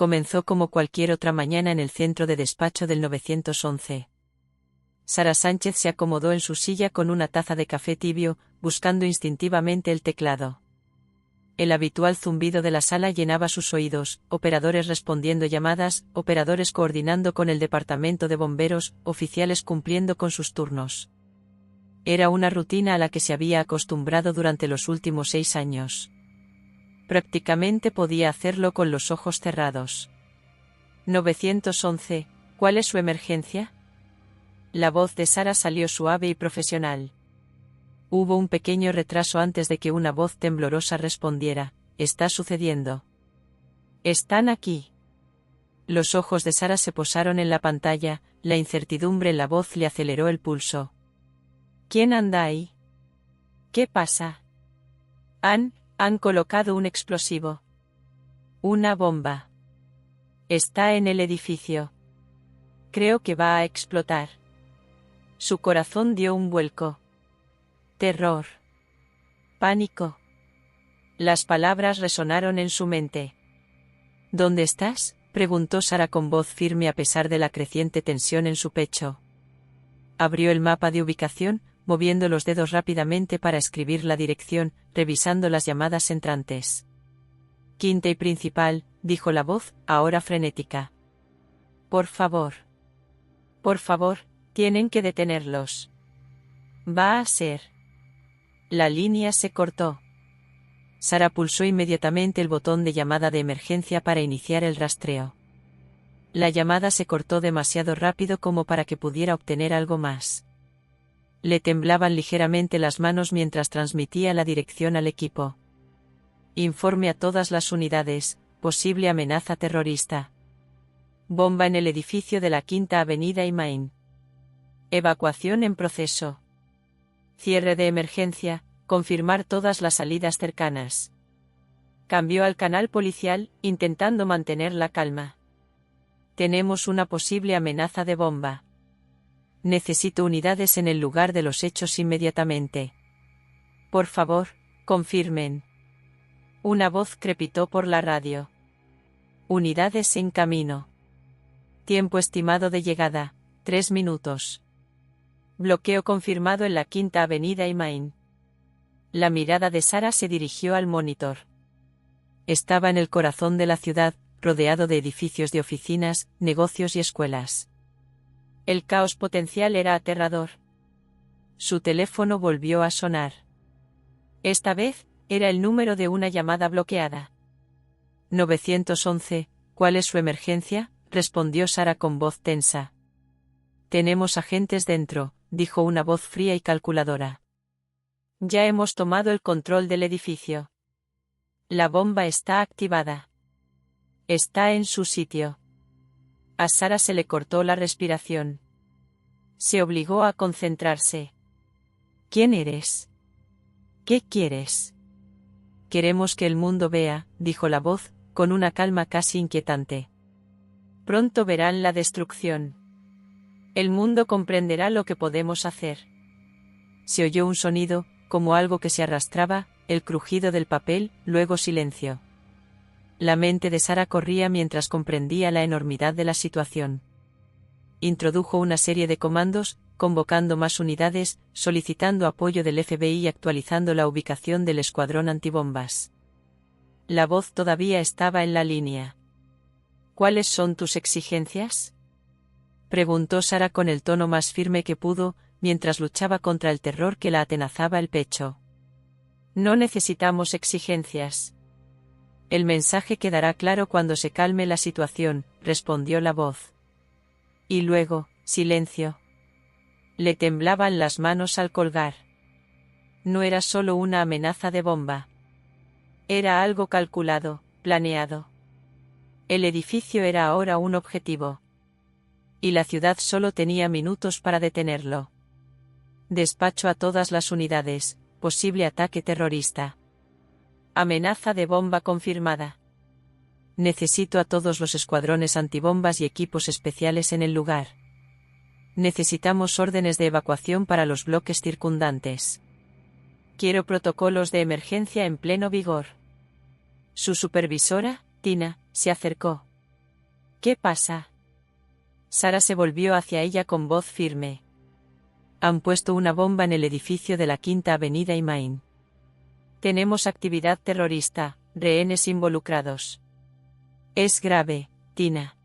Comenzó como cualquier otra mañana en el centro de despacho del 911. Sara Sánchez se acomodó en su silla con una taza de café tibio, buscando instintivamente el teclado. El habitual zumbido de la sala llenaba sus oídos, operadores respondiendo llamadas, operadores coordinando con el departamento de bomberos, oficiales cumpliendo con sus turnos. Era una rutina a la que se había acostumbrado durante los últimos 6 años. Prácticamente podía hacerlo con los ojos cerrados. 911, ¿cuál es su emergencia? La voz de Sara salió suave y profesional. Hubo un pequeño retraso antes de que una voz temblorosa respondiera: «Está sucediendo». «Están aquí». Los ojos de Sara se posaron en la pantalla, la incertidumbre en la voz le aceleró el pulso. «¿Quién anda ahí? ¿Qué pasa?» Han colocado un explosivo. Una bomba. Está en el edificio. Creo que va a explotar. Su corazón dio un vuelco. Terror. Pánico. Las palabras resonaron en su mente. ¿Dónde estás?, preguntó Sara con voz firme a pesar de la creciente tensión en su pecho. Abrió el mapa de ubicación, moviendo los dedos rápidamente para escribir la dirección, revisando las llamadas entrantes. Quinta y Principal, dijo la voz, ahora frenética. Por favor. Por favor, tienen que detenerlos. Va a ser. La línea se cortó. Sara pulsó inmediatamente el botón de llamada de emergencia para iniciar el rastreo. La llamada se cortó demasiado rápido como para que pudiera obtener algo más. Le temblaban ligeramente las manos mientras transmitía la dirección al equipo. Informe a todas las unidades, posible amenaza terrorista. Bomba en el edificio de la Quinta Avenida y Main. Evacuación en proceso. Cierre de emergencia, confirmar todas las salidas cercanas. Cambió al canal policial, intentando mantener la calma. Tenemos una posible amenaza de bomba. Necesito unidades en el lugar de los hechos inmediatamente. Por favor, confirmen. Una voz crepitó por la radio. Unidades en camino. Tiempo estimado de llegada, 3 minutos. Bloqueo confirmado en la Quinta Avenida y Main. La mirada de Sara se dirigió al monitor. Estaba en el corazón de la ciudad, rodeado de edificios de oficinas, negocios y escuelas. El caos potencial era aterrador. Su teléfono volvió a sonar. Esta vez, era el número de una llamada bloqueada. 911, ¿cuál es su emergencia?, respondió Sara con voz tensa. Tenemos agentes dentro, dijo una voz fría y calculadora. Ya hemos tomado el control del edificio. La bomba está activada. Está en su sitio. A Sara se le cortó la respiración. Se obligó a concentrarse. ¿Quién eres? ¿Qué quieres? Queremos que el mundo vea, dijo la voz, con una calma casi inquietante. Pronto verán la destrucción. El mundo comprenderá lo que podemos hacer. Se oyó un sonido, como algo que se arrastraba, el crujido del papel, luego silencio. La mente de Sara corría mientras comprendía la enormidad de la situación. Introdujo una serie de comandos, convocando más unidades, solicitando apoyo del FBI y actualizando la ubicación del escuadrón antibombas. La voz todavía estaba en la línea. ¿Cuáles son tus exigencias?, preguntó Sara con el tono más firme que pudo, mientras luchaba contra el terror que la atenazaba el pecho. No necesitamos exigencias. El mensaje quedará claro cuando se calme la situación, respondió la voz. Y luego, silencio. Le temblaban las manos al colgar. No era solo una amenaza de bomba. Era algo calculado, planeado. El edificio era ahora un objetivo. Y la ciudad solo tenía minutos para detenerlo. Despacho a todas las unidades, posible ataque terrorista. Amenaza de bomba confirmada. Necesito a todos los escuadrones antibombas y equipos especiales en el lugar. Necesitamos órdenes de evacuación para los bloques circundantes. Quiero protocolos de emergencia en pleno vigor. Su supervisora, Tina, se acercó. ¿Qué pasa? Sara se volvió hacia ella con voz firme. Han puesto una bomba en el edificio de la Quinta Avenida y Main. Tenemos actividad terrorista, rehenes involucrados. Es grave, Tina.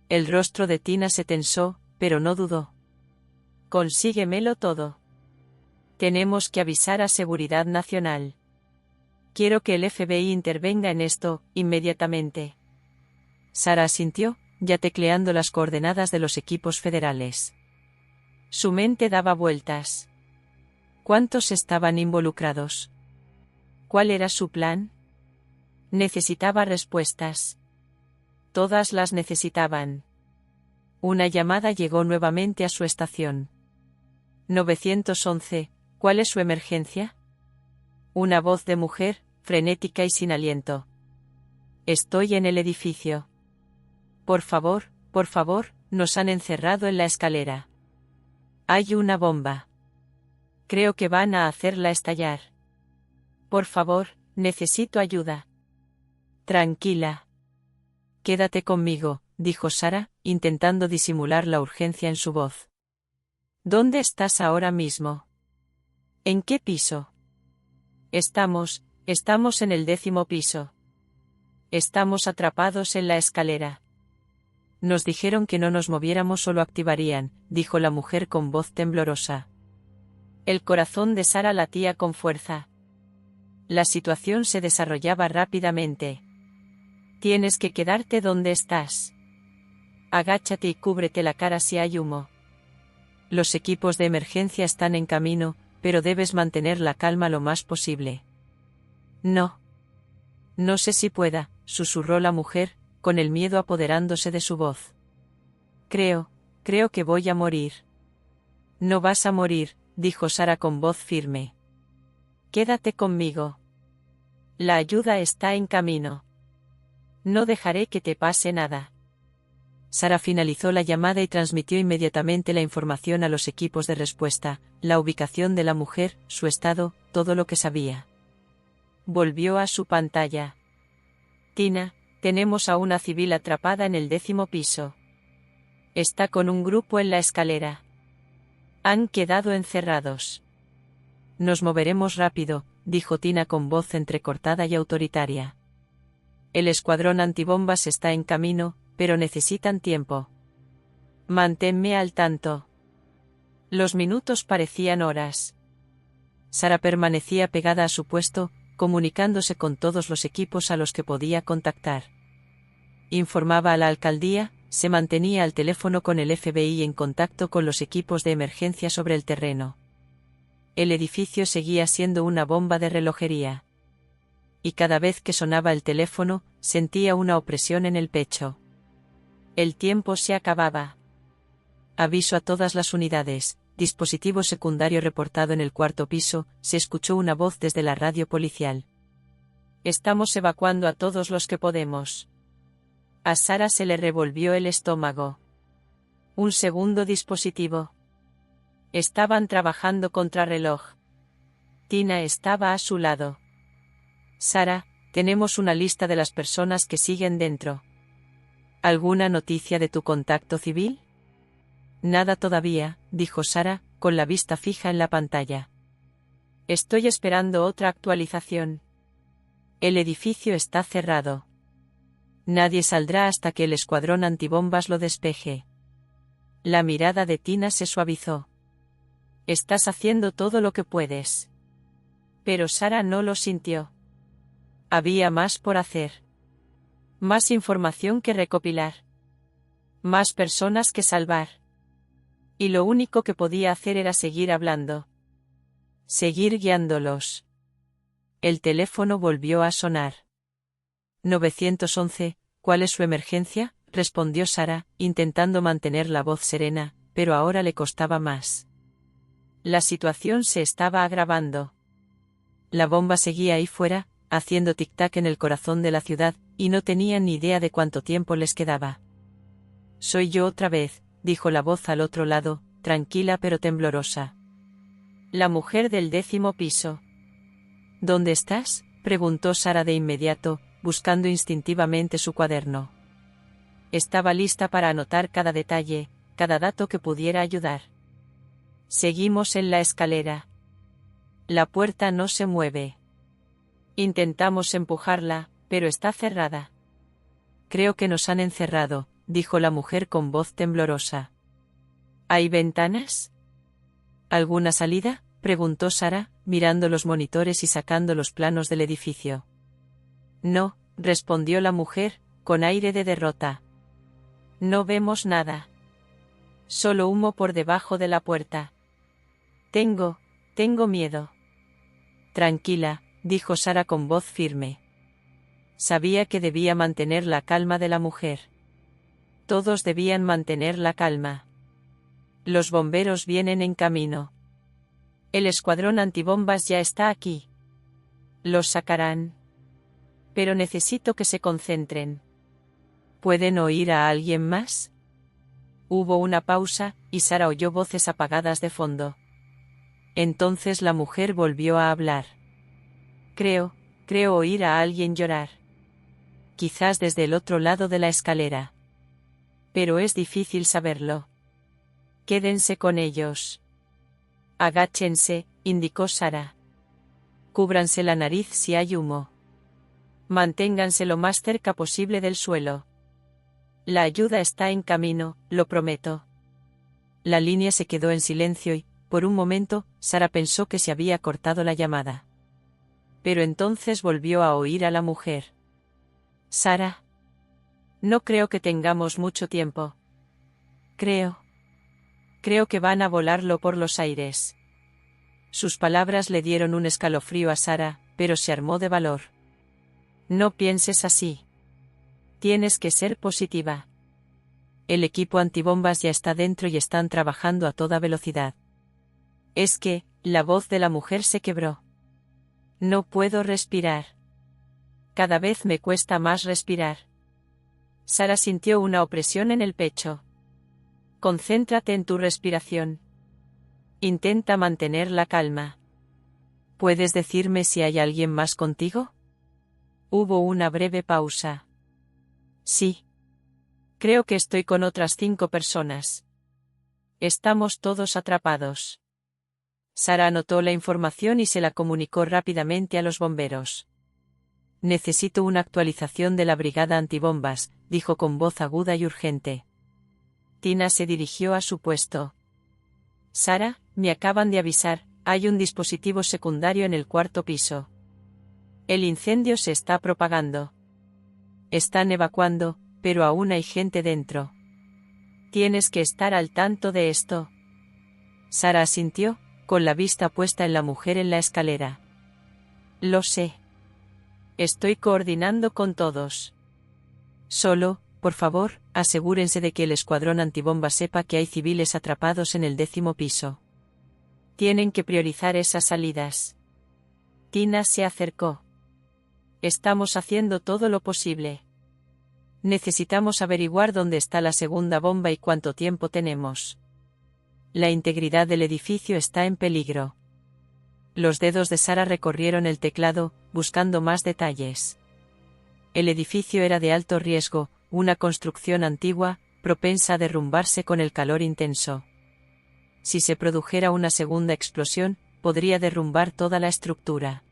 El rostro de Tina se tensó, pero no dudó. Consíguemelo todo. Tenemos que avisar a Seguridad Nacional. Quiero que el FBI intervenga en esto, inmediatamente. Sara asintió, ya tecleando las coordenadas de los equipos federales. Su mente daba vueltas. ¿Cuántos estaban involucrados? ¿Cuál era su plan? Necesitaba respuestas. Todas las necesitaban. Una llamada llegó nuevamente a su estación. 911, ¿cuál es su emergencia? Una voz de mujer, frenética y sin aliento. Estoy en el edificio. Por favor, nos han encerrado en la escalera. Hay una bomba. Creo que van a hacerla estallar. Por favor, necesito ayuda. Tranquila. Quédate conmigo, dijo Sara, intentando disimular la urgencia en su voz. ¿Dónde estás ahora mismo? ¿En qué piso? Estamos en el 10º piso. Estamos atrapados en la escalera. Nos dijeron que no nos moviéramos o lo activarían, dijo la mujer con voz temblorosa. El corazón de Sara latía con fuerza. La situación se desarrollaba rápidamente. Tienes que quedarte donde estás. Agáchate y cúbrete la cara si hay humo. Los equipos de emergencia están en camino, pero debes mantener la calma lo más posible. No. No sé si pueda, susurró la mujer, con el miedo apoderándose de su voz. Creo que voy a morir. No vas a morir, dijo Sara con voz firme. Quédate conmigo. La ayuda está en camino. No dejaré que te pase nada. Sara finalizó la llamada y transmitió inmediatamente la información a los equipos de respuesta, la ubicación de la mujer, su estado, todo lo que sabía. Volvió a su pantalla. Tina, tenemos a una civil atrapada en el 10º piso. Está con un grupo en la escalera. Han quedado encerrados. Nos moveremos rápido, dijo Tina con voz entrecortada y autoritaria. El escuadrón antibombas está en camino, pero necesitan tiempo. Manténme al tanto. Los minutos parecían horas. Sara permanecía pegada a su puesto, comunicándose con todos los equipos a los que podía contactar. Informaba a la alcaldía, se mantenía al teléfono con el FBI en contacto con los equipos de emergencia sobre el terreno. El edificio seguía siendo una bomba de relojería. Y cada vez que sonaba el teléfono, sentía una opresión en el pecho. El tiempo se acababa. Aviso a todas las unidades, dispositivo secundario reportado en el 4º piso, se escuchó una voz desde la radio policial. Estamos evacuando a todos los que podemos. A Sara se le revolvió el estómago. Un segundo dispositivo. Estaban trabajando contrarreloj. Tina estaba a su lado. Sara, tenemos una lista de las personas que siguen dentro. ¿Alguna noticia de tu contacto civil? Nada todavía, dijo Sara, con la vista fija en la pantalla. Estoy esperando otra actualización. El edificio está cerrado. Nadie saldrá hasta que el escuadrón antibombas lo despeje. La mirada de Tina se suavizó. Estás haciendo todo lo que puedes. Pero Sara no lo sintió. Había más por hacer. Más información que recopilar. Más personas que salvar. Y lo único que podía hacer era seguir hablando. Seguir guiándolos. El teléfono volvió a sonar. 911, ¿cuál es su emergencia?, respondió Sara, intentando mantener la voz serena, pero ahora le costaba más. La situación se estaba agravando. La bomba seguía ahí fuera, haciendo tic-tac en el corazón de la ciudad, y no tenían ni idea de cuánto tiempo les quedaba. Soy yo otra vez, dijo la voz al otro lado, tranquila pero temblorosa. La mujer del 10º piso. ¿Dónde estás?, preguntó Sara de inmediato, buscando instintivamente su cuaderno. Estaba lista para anotar cada detalle, cada dato que pudiera ayudar. Seguimos en la escalera. La puerta no se mueve. Intentamos empujarla, pero está cerrada. Creo que nos han encerrado, dijo la mujer con voz temblorosa. ¿Hay ventanas? ¿Alguna salida?, preguntó Sara, mirando los monitores y sacando los planos del edificio. No, respondió la mujer, con aire de derrota. No vemos nada. Solo humo por debajo de la puerta. Tengo miedo. Tranquila, dijo Sara con voz firme. Sabía que debía mantener la calma de la mujer. Todos debían mantener la calma. Los bomberos vienen en camino. El escuadrón antibombas ya está aquí. Los sacarán. Pero necesito que se concentren. ¿Pueden oír a alguien más? Hubo una pausa, y Sara oyó voces apagadas de fondo. Entonces la mujer volvió a hablar. Creo oír a alguien llorar. Quizás desde el otro lado de la escalera. Pero es difícil saberlo. Quédense con ellos. Agáchense, indicó Sara. Cúbranse la nariz si hay humo. Manténganse lo más cerca posible del suelo. La ayuda está en camino, lo prometo. La línea se quedó en silencio y, por un momento, Sara pensó que se había cortado la llamada. Pero entonces volvió a oír a la mujer. Sara. No creo que tengamos mucho tiempo. Creo que van a volarlo por los aires. Sus palabras le dieron un escalofrío a Sara, pero se armó de valor. No pienses así. Tienes que ser positiva. El equipo antibombas ya está dentro y están trabajando a toda velocidad. Es que, la voz de la mujer se quebró. No puedo respirar. Cada vez me cuesta más respirar. Sara sintió una opresión en el pecho. Concéntrate en tu respiración. Intenta mantener la calma. ¿Puedes decirme si hay alguien más contigo? Hubo una breve pausa. Sí. Creo que estoy con otras 5 personas. Estamos todos atrapados. Sara anotó la información y se la comunicó rápidamente a los bomberos. Necesito una actualización de la brigada antibombas, dijo con voz aguda y urgente. Tina se dirigió a su puesto. Sara, me acaban de avisar, hay un dispositivo secundario en el 4º piso. El incendio se está propagando. Están evacuando, pero aún hay gente dentro. Tienes que estar al tanto de esto. Sara asintió, con la vista puesta en la mujer en la escalera. Lo sé. Estoy coordinando con todos. Solo, por favor, asegúrense de que el escuadrón antibomba sepa que hay civiles atrapados en el 10º piso. Tienen que priorizar esas salidas. Tina se acercó. Estamos haciendo todo lo posible. Necesitamos averiguar dónde está la segunda bomba y cuánto tiempo tenemos. La integridad del edificio está en peligro. Los dedos de Sara recorrieron el teclado, buscando más detalles. El edificio era de alto riesgo, una construcción antigua, propensa a derrumbarse con el calor intenso. Si se produjera una segunda explosión, podría derrumbar toda la estructura.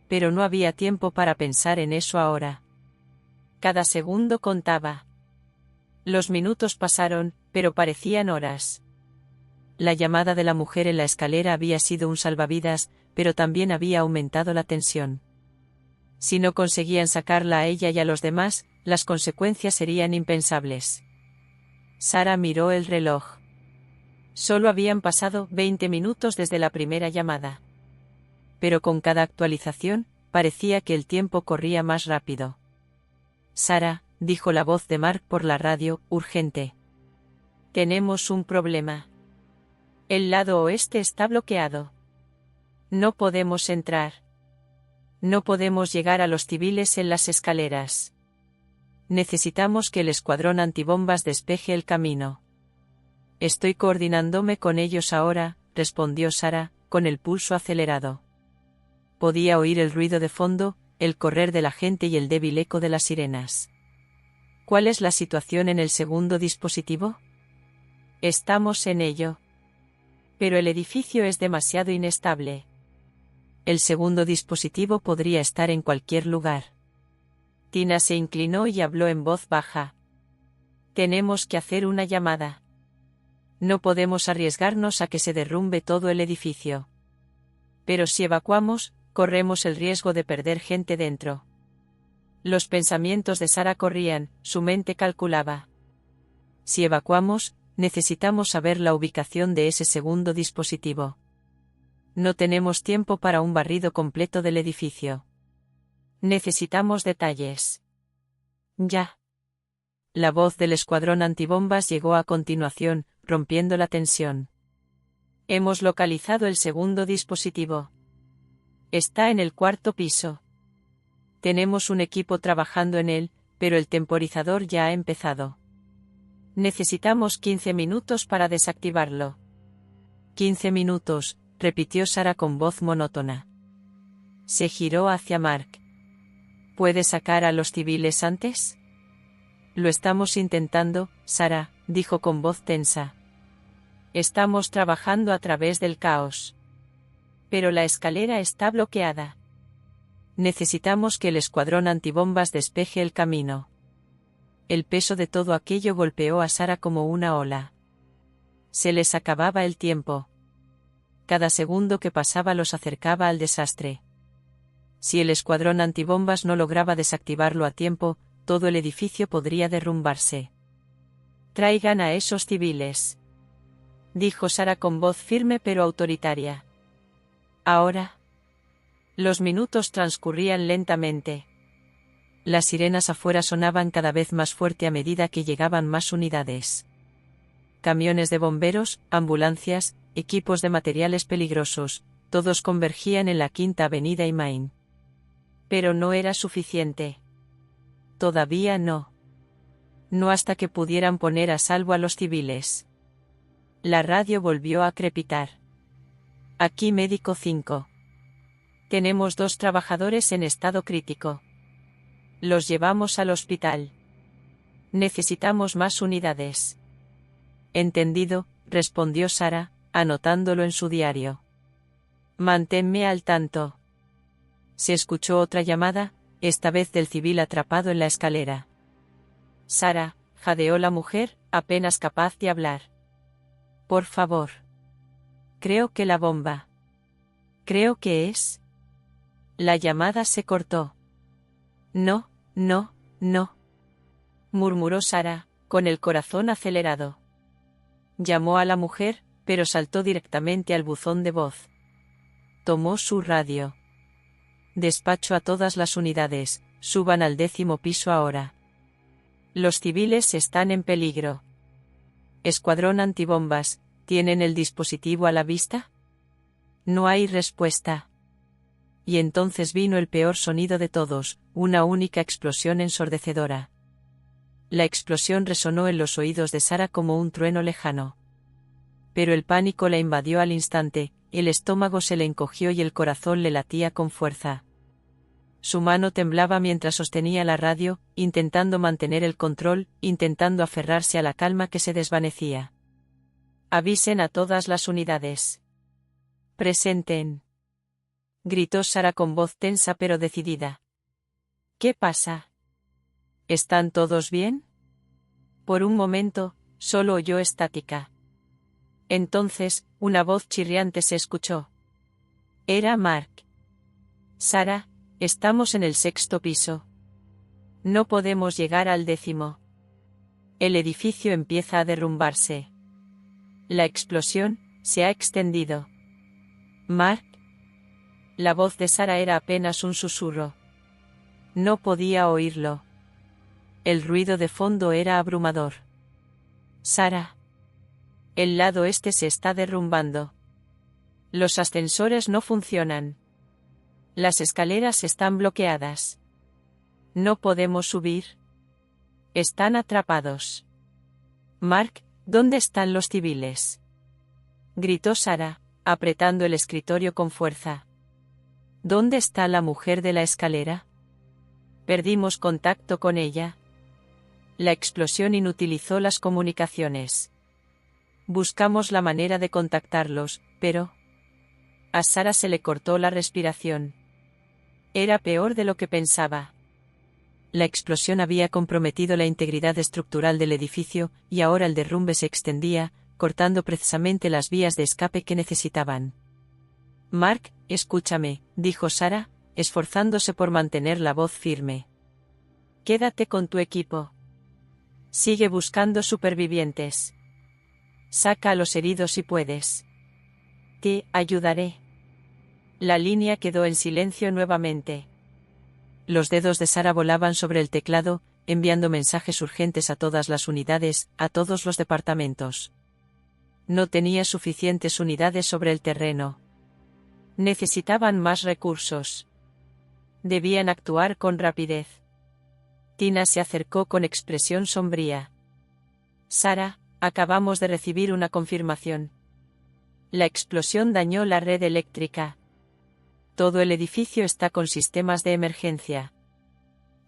Pero no había tiempo para pensar en eso ahora. Cada segundo contaba. Los minutos pasaron, pero parecían horas. La llamada de la mujer en la escalera había sido un salvavidas, pero también había aumentado la tensión. Si no conseguían sacarla a ella y a los demás, las consecuencias serían impensables. Sara miró el reloj. Solo habían pasado 20 minutos desde la primera llamada. Pero con cada actualización, parecía que el tiempo corría más rápido. Sara, dijo la voz de Mark por la radio, urgente. Tenemos un problema. El lado oeste está bloqueado. No podemos entrar. No podemos llegar a los civiles en las escaleras. Necesitamos que el escuadrón antibombas despeje el camino. Estoy coordinándome con ellos ahora, respondió Sara, con el pulso acelerado. Podía oír el ruido de fondo, el correr de la gente y el débil eco de las sirenas. ¿Cuál es la situación en el segundo dispositivo? Estamos en ello. Pero el edificio es demasiado inestable. El segundo dispositivo podría estar en cualquier lugar. Tina se inclinó y habló en voz baja. Tenemos que hacer una llamada. No podemos arriesgarnos a que se derrumbe todo el edificio. Pero si evacuamos, corremos el riesgo de perder gente dentro. Los pensamientos de Sara corrían, su mente calculaba. Si evacuamos, necesitamos saber la ubicación de ese segundo dispositivo. No tenemos tiempo para un barrido completo del edificio. Necesitamos detalles. Ya. La voz del escuadrón antibombas llegó a continuación, rompiendo la tensión. Hemos localizado el segundo dispositivo. Está en el cuarto piso. Tenemos un equipo trabajando en él, pero el temporizador ya ha empezado. Necesitamos 15 minutos para desactivarlo. 15 minutos, repitió Sara con voz monótona. Se giró hacia Mark. ¿Puede sacar a los civiles antes? Lo estamos intentando, Sara, dijo con voz tensa. Estamos trabajando a través del caos. Pero la escalera está bloqueada. Necesitamos que el escuadrón antibombas despeje el camino. El peso de todo aquello golpeó a Sara como una ola. Se les acababa el tiempo. Cada segundo que pasaba los acercaba al desastre. Si el escuadrón antibombas no lograba desactivarlo a tiempo, todo el edificio podría derrumbarse. Traigan a esos civiles, dijo Sara con voz firme pero autoritaria. Ahora. Los minutos transcurrían lentamente. Las sirenas afuera sonaban cada vez más fuerte a medida que llegaban más unidades. Camiones de bomberos, ambulancias, equipos de materiales peligrosos, todos convergían en la Quinta Avenida y Main. Pero no era suficiente. Todavía no. No hasta que pudieran poner a salvo a los civiles. La radio volvió a crepitar. Aquí médico 5. Tenemos 2 trabajadores en estado crítico. Los llevamos al hospital. Necesitamos más unidades. Entendido, respondió Sara, anotándolo en su diario. Manténme al tanto. Se escuchó otra llamada, esta vez del civil atrapado en la escalera. Sara, jadeó la mujer, apenas capaz de hablar. Por favor. Creo que la bomba. Creo que es. La llamada se cortó. No, no, no. Murmuró Sara, con el corazón acelerado. Llamó a la mujer, pero saltó directamente al buzón de voz. Tomó su radio. Despacho a todas las unidades, suban al 10º piso ahora. Los civiles están en peligro. Escuadrón antibombas, ¿tienen el dispositivo a la vista? No hay respuesta. Y entonces vino el peor sonido de todos, una única explosión ensordecedora. La explosión resonó en los oídos de Sara como un trueno lejano. Pero el pánico la invadió al instante, el estómago se le encogió y el corazón le latía con fuerza. Su mano temblaba mientras sostenía la radio, intentando mantener el control, intentando aferrarse a la calma que se desvanecía. Avisen a todas las unidades. Presenten. Gritó Sara con voz tensa pero decidida. ¿Qué pasa? ¿Están todos bien? Por un momento, solo oyó estática. Entonces, una voz chirriante se escuchó. Era Mark. Sara, estamos en el 6º piso. No podemos llegar al 10º. El edificio empieza a derrumbarse. La explosión se ha extendido. Mark. La voz de Sara era apenas un susurro. No podía oírlo. El ruido de fondo era abrumador. Sara. El lado este se está derrumbando. Los ascensores no funcionan. Las escaleras están bloqueadas. No podemos subir. Están atrapados. Mark, ¿dónde están los civiles? Gritó Sara, apretando el escritorio con fuerza. ¿Dónde está la mujer de la escalera? Perdimos contacto con ella. La explosión inutilizó las comunicaciones. Buscamos la manera de contactarlos, pero... A Sara se le cortó la respiración. Era peor de lo que pensaba. La explosión había comprometido la integridad estructural del edificio, y ahora el derrumbe se extendía, cortando precisamente las vías de escape que necesitaban. Mark, escúchame, dijo Sara, esforzándose por mantener la voz firme. Quédate con tu equipo. Sigue buscando supervivientes. Saca a los heridos si puedes. Te ayudaré. La línea quedó en silencio nuevamente. Los dedos de Sara volaban sobre el teclado, enviando mensajes urgentes a todas las unidades, a todos los departamentos. No tenía suficientes unidades sobre el terreno. Necesitaban más recursos. Debían actuar con rapidez. Tina se acercó con expresión sombría. Sara, acabamos de recibir una confirmación. La explosión dañó la red eléctrica. Todo el edificio está con sistemas de emergencia.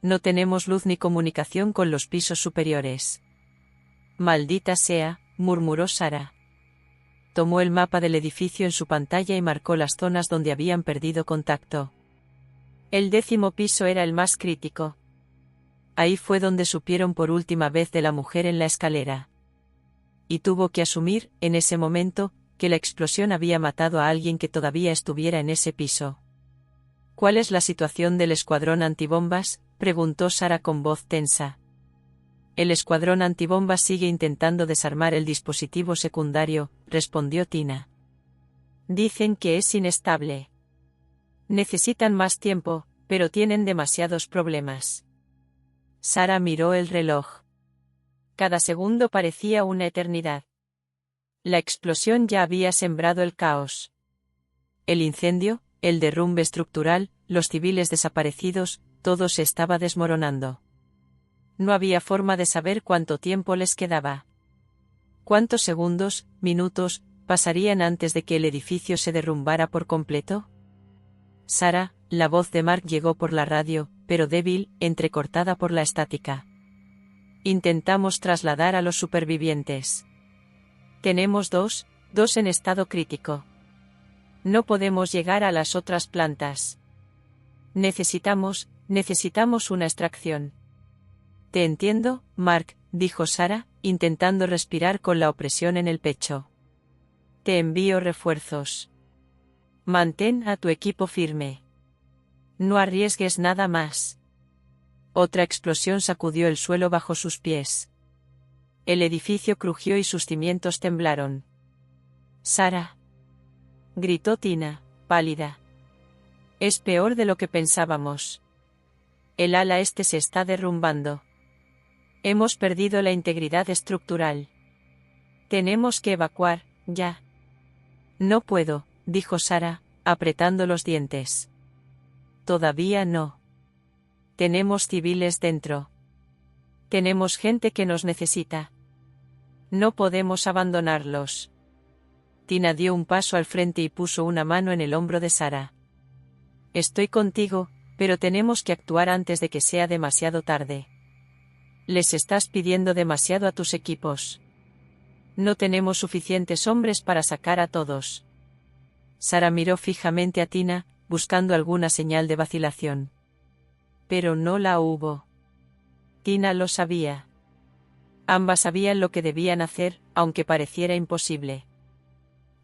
No tenemos luz ni comunicación con los pisos superiores. Maldita sea, murmuró Sara. Tomó el mapa del edificio en su pantalla y marcó las zonas donde habían perdido contacto. El 10º piso era el más crítico. Ahí fue donde supieron por última vez de la mujer en la escalera. Y tuvo que asumir, en ese momento, que la explosión había matado a alguien que todavía estuviera en ese piso. ¿Cuál es la situación del escuadrón antibombas?, preguntó Sara con voz tensa. El escuadrón antibombas sigue intentando desarmar el dispositivo secundario, respondió Tina. Dicen que es inestable. Necesitan más tiempo, pero tienen demasiados problemas. Sara miró el reloj. Cada segundo parecía una eternidad. La explosión ya había sembrado el caos. El incendio, el derrumbe estructural, los civiles desaparecidos, todo se estaba desmoronando. No había forma de saber cuánto tiempo les quedaba. ¿Cuántos segundos, minutos, pasarían antes de que el edificio se derrumbara por completo? Sara, la voz de Mark llegó por la radio, pero débil, entrecortada por la estática. Intentamos trasladar a los supervivientes. Tenemos dos en estado crítico. No podemos llegar a las otras plantas. Necesitamos una extracción. Te entiendo, Mark, dijo Sara, intentando respirar con la opresión en el pecho. Te envío refuerzos. Mantén a tu equipo firme. No arriesgues nada más. Otra explosión sacudió el suelo bajo sus pies. El edificio crujió y sus cimientos temblaron. Sara, gritó Tina, pálida. Es peor de lo que pensábamos. El ala este se está derrumbando. Hemos perdido la integridad estructural. Tenemos que evacuar, ya. No puedo, dijo Sara, apretando los dientes. Todavía no. Tenemos civiles dentro. Tenemos gente que nos necesita. No podemos abandonarlos. Tina dio un paso al frente y puso una mano en el hombro de Sara. Estoy contigo, pero tenemos que actuar antes de que sea demasiado tarde. Les estás pidiendo demasiado a tus equipos. No tenemos suficientes hombres para sacar a todos. Sara miró fijamente a Tina, buscando alguna señal de vacilación. Pero no la hubo. Tina lo sabía. Ambas sabían lo que debían hacer, aunque pareciera imposible.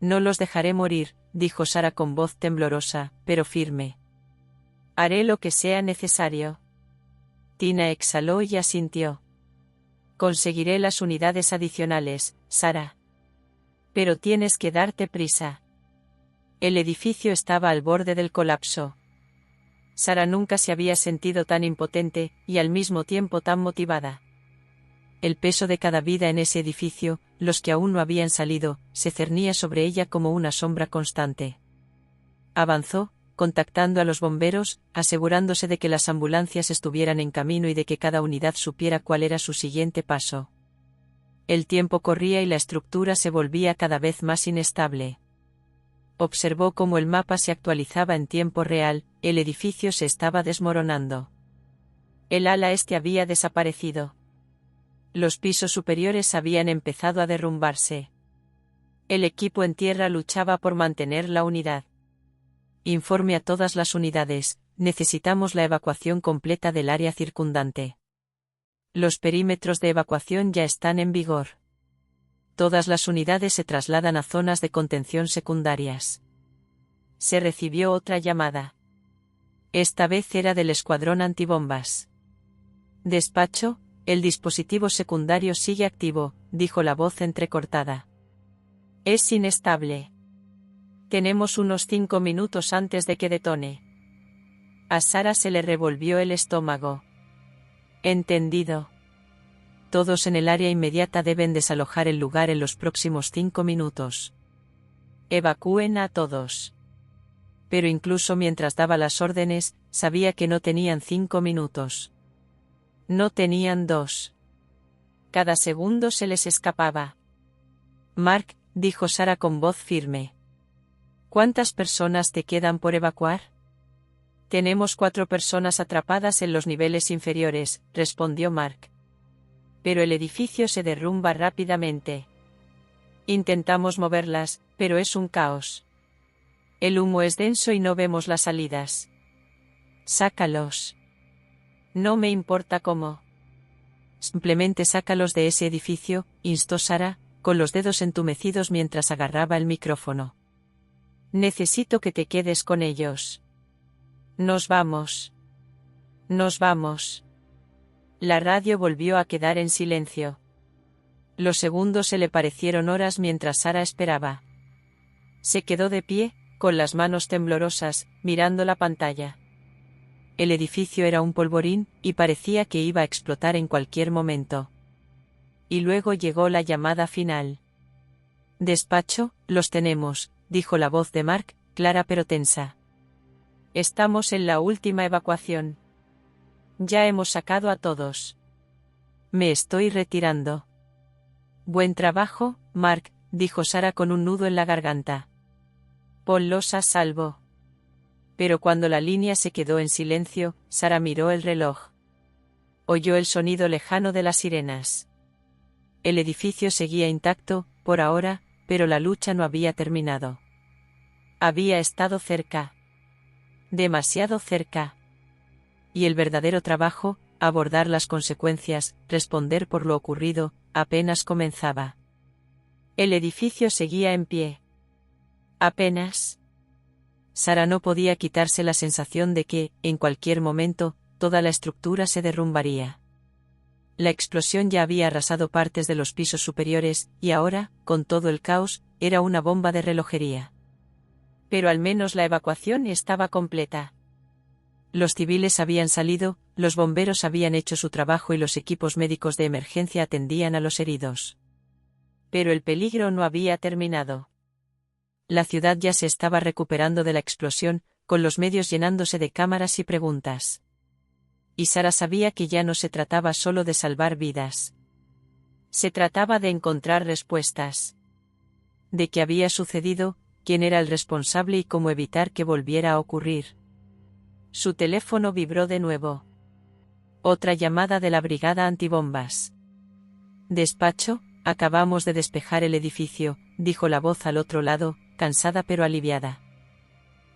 No los dejaré morir, dijo Sara con voz temblorosa, pero firme. Haré lo que sea necesario. Tina exhaló y asintió. Conseguiré las unidades adicionales, Sara. Pero tienes que darte prisa. El edificio estaba al borde del colapso. Sara nunca se había sentido tan impotente, y al mismo tiempo tan motivada. El peso de cada vida en ese edificio, los que aún no habían salido, se cernía sobre ella como una sombra constante. Avanzó, contactando a los bomberos, asegurándose de que las ambulancias estuvieran en camino y de que cada unidad supiera cuál era su siguiente paso. El tiempo corría y la estructura se volvía cada vez más inestable. Observó cómo el mapa se actualizaba en tiempo real, el edificio se estaba desmoronando. El ala este había desaparecido. Los pisos superiores habían empezado a derrumbarse. El equipo en tierra luchaba por mantener la unidad. Informe a todas las unidades, necesitamos la evacuación completa del área circundante. Los perímetros de evacuación ya están en vigor. Todas las unidades se trasladan a zonas de contención secundarias. Se recibió otra llamada. Esta vez era del escuadrón antibombas. Despacho, el dispositivo secundario sigue activo, dijo la voz entrecortada. Es inestable. Tenemos unos 5 minutos antes de que detone. A Sara se le revolvió el estómago. Entendido. Todos en el área inmediata deben desalojar el lugar en los próximos 5 minutos. Evacúen a todos. Pero incluso mientras daba las órdenes, sabía que no tenían 5 minutos. No tenían 2. Cada segundo se les escapaba. Mark, dijo Sara con voz firme. ¿Cuántas personas te quedan por evacuar? Tenemos 4 personas atrapadas en los niveles inferiores, respondió Mark. Pero el edificio se derrumba rápidamente. Intentamos moverlas, pero es un caos. El humo es denso y no vemos las salidas. Sácalos. No me importa cómo. Simplemente sácalos de ese edificio, instó Sara, con los dedos entumecidos mientras agarraba el micrófono. Necesito que te quedes con ellos. Nos vamos. Nos vamos. La radio volvió a quedar en silencio. Los segundos se le parecieron horas mientras Sara esperaba. Se quedó de pie, con las manos temblorosas, mirando la pantalla. El edificio era un polvorín, y parecía que iba a explotar en cualquier momento. Y luego llegó la llamada final. Despacho, los tenemos, dijo la voz de Mark, clara pero tensa. Estamos en la última evacuación. Ya hemos sacado a todos. Me estoy retirando. Buen trabajo, Mark, dijo Sara con un nudo en la garganta. Ponlos a salvo. Pero cuando la línea se quedó en silencio, Sara miró el reloj. Oyó el sonido lejano de las sirenas. El edificio seguía intacto, por ahora, pero la lucha no había terminado. Había estado cerca. Demasiado cerca. Y el verdadero trabajo, abordar las consecuencias, responder por lo ocurrido, apenas comenzaba. El edificio seguía en pie. Apenas. Sara no podía quitarse la sensación de que, en cualquier momento, toda la estructura se derrumbaría. La explosión ya había arrasado partes de los pisos superiores, y ahora, con todo el caos, era una bomba de relojería. Pero al menos la evacuación estaba completa. Los civiles habían salido, los bomberos habían hecho su trabajo y los equipos médicos de emergencia atendían a los heridos. Pero el peligro no había terminado. La ciudad ya se estaba recuperando de la explosión, con los medios llenándose de cámaras y preguntas. Y Sara sabía que ya no se trataba solo de salvar vidas. Se trataba de encontrar respuestas. De qué había sucedido, quién era el responsable y cómo evitar que volviera a ocurrir. Su teléfono vibró de nuevo. Otra llamada de la brigada antibombas. Despacho, acabamos de despejar el edificio, dijo la voz al otro lado, cansada pero aliviada.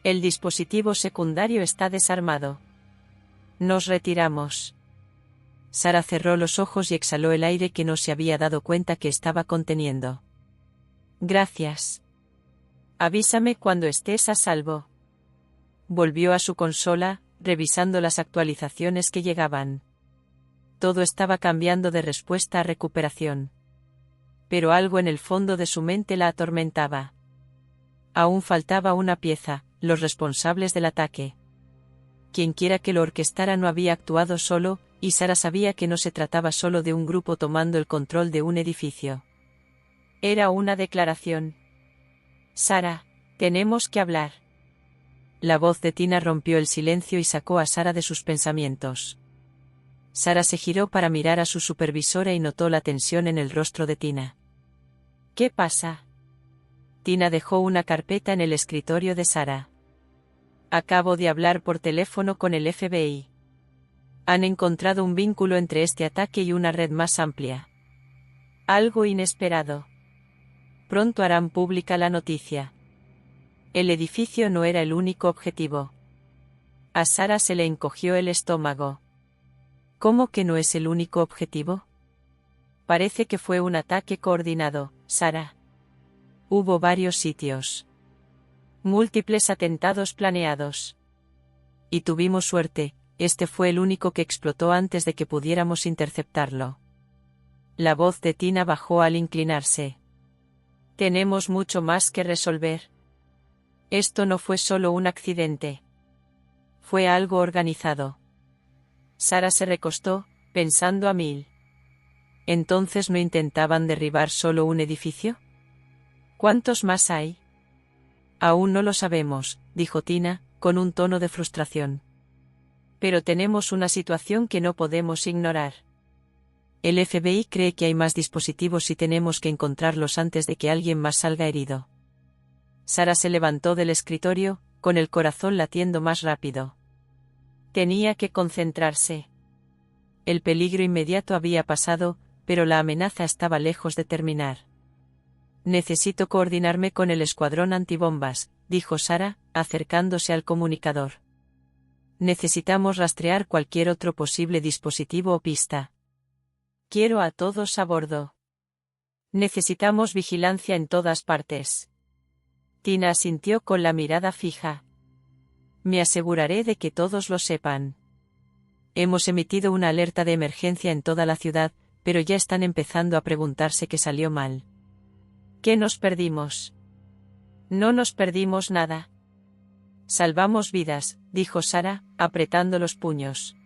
El dispositivo secundario está desarmado. Nos retiramos. Sara cerró los ojos y exhaló el aire que no se había dado cuenta que estaba conteniendo. Gracias. Avísame cuando estés a salvo. Volvió a su consola, revisando las actualizaciones que llegaban. Todo estaba cambiando de respuesta a recuperación. Pero algo en el fondo de su mente la atormentaba. Aún faltaba una pieza, los responsables del ataque. Quienquiera que lo orquestara no había actuado solo, y Sara sabía que no se trataba solo de un grupo tomando el control de un edificio. Era una declaración. Sara, tenemos que hablar. La voz de Tina rompió el silencio y sacó a Sara de sus pensamientos. Sara se giró para mirar a su supervisora y notó la tensión en el rostro de Tina. ¿Qué pasa? Tina dejó una carpeta en el escritorio de Sara. Acabo de hablar por teléfono con el FBI. Han encontrado un vínculo entre este ataque y una red más amplia. Algo inesperado. Pronto harán pública la noticia. El edificio no era el único objetivo. A Sarah se le encogió el estómago. ¿Cómo que no es el único objetivo? Parece que fue un ataque coordinado, Sarah. Hubo varios sitios. Múltiples atentados planeados. Y tuvimos suerte, este fue el único que explotó antes de que pudiéramos interceptarlo. La voz de Tina bajó al inclinarse. Tenemos mucho más que resolver. Esto no fue solo un accidente. Fue algo organizado. Sarah se recostó, pensando a mil. ¿Entonces no intentaban derribar solo un edificio? ¿Cuántos más hay? Aún no lo sabemos, dijo Tina, con un tono de frustración. Pero tenemos una situación que no podemos ignorar. El FBI cree que hay más dispositivos y tenemos que encontrarlos antes de que alguien más salga herido. Sarah se levantó del escritorio, con el corazón latiendo más rápido. Tenía que concentrarse. El peligro inmediato había pasado, pero la amenaza estaba lejos de terminar. Necesito coordinarme con el escuadrón antibombas, dijo Sarah, acercándose al comunicador. Necesitamos rastrear cualquier otro posible dispositivo o pista. Quiero a todos a bordo. Necesitamos vigilancia en todas partes. Tina asintió con la mirada fija. Me aseguraré de que todos lo sepan. Hemos emitido una alerta de emergencia en toda la ciudad, pero ya están empezando a preguntarse qué salió mal. ¿Qué nos perdimos? No nos perdimos nada. Salvamos vidas, dijo Sarah, apretando los puños.